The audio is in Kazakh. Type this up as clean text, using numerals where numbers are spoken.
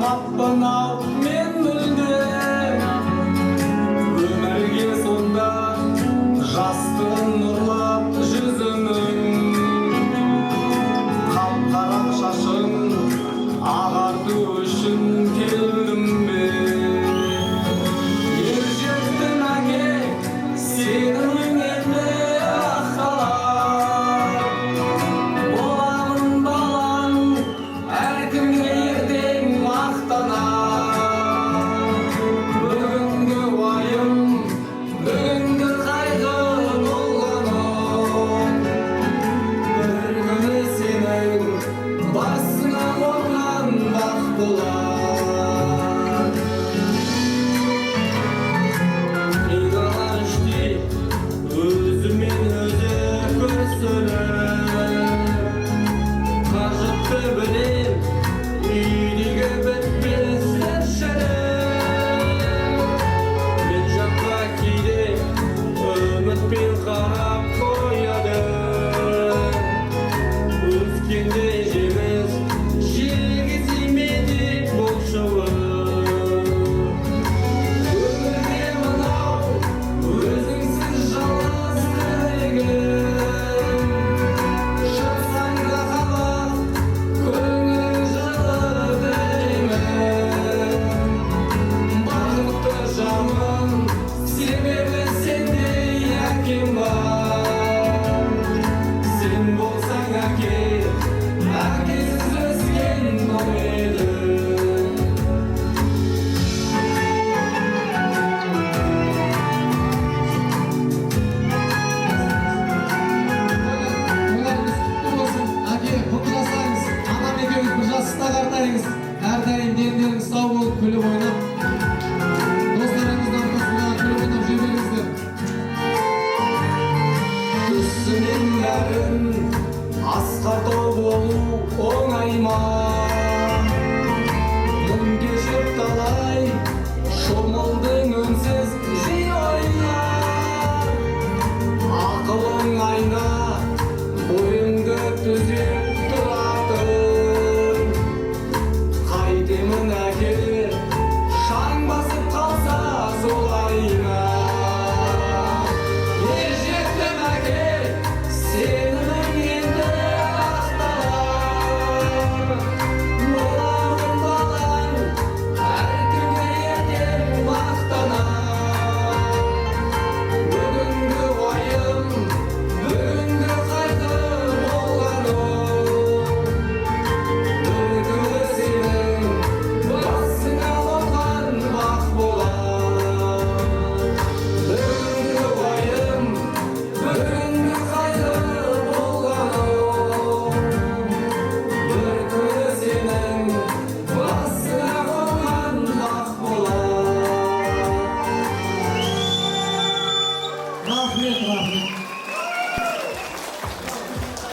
Калмаппын ау мен мүлде, өмірге сонда жастығын нұрлап жүзіңнің. Қап-қара шашың ағарту үшін келдім мен. Ержеттің әке сенің өңерде ақталар. Боламын балаң әркімге ертең мақтанар. Бүгінгі уайым, бүгінгі қайғы болғаным, бір күні сенің басыңа қонған бақ болар. Қиналар іштей өзімен өзі күрсініп, қажытты білем үйдегі бітпес тіршілік. Мен жаққа кейде үмітпен қарап қояды, өткенде жеміс желге тимеді бұл шуы. Өмірде мынау өзіңсіз жалғыз тірлігім, шықсаң да қабақ көңіл жылы тілеймін. Бақытты жаным, себебі сендей әкем бар. Сен болсаң әке, әкесіз өскен ұл едің. Тойларыңыз құтты болсын. Әке, құттықтасаңыз, анам екеуіңіз бір жастықта қартайыңыз. Әрдайым дендеріңіз сау болып күліп ойнап, достарыңыздың ортасында күліп ойнап жүре беріңіздер. Түсінен бәрін асқар болу оңай ма? Мұң кешіп талай шомылдың үнсіз жиі ойға. Ақылың айна, бойыңды түзеу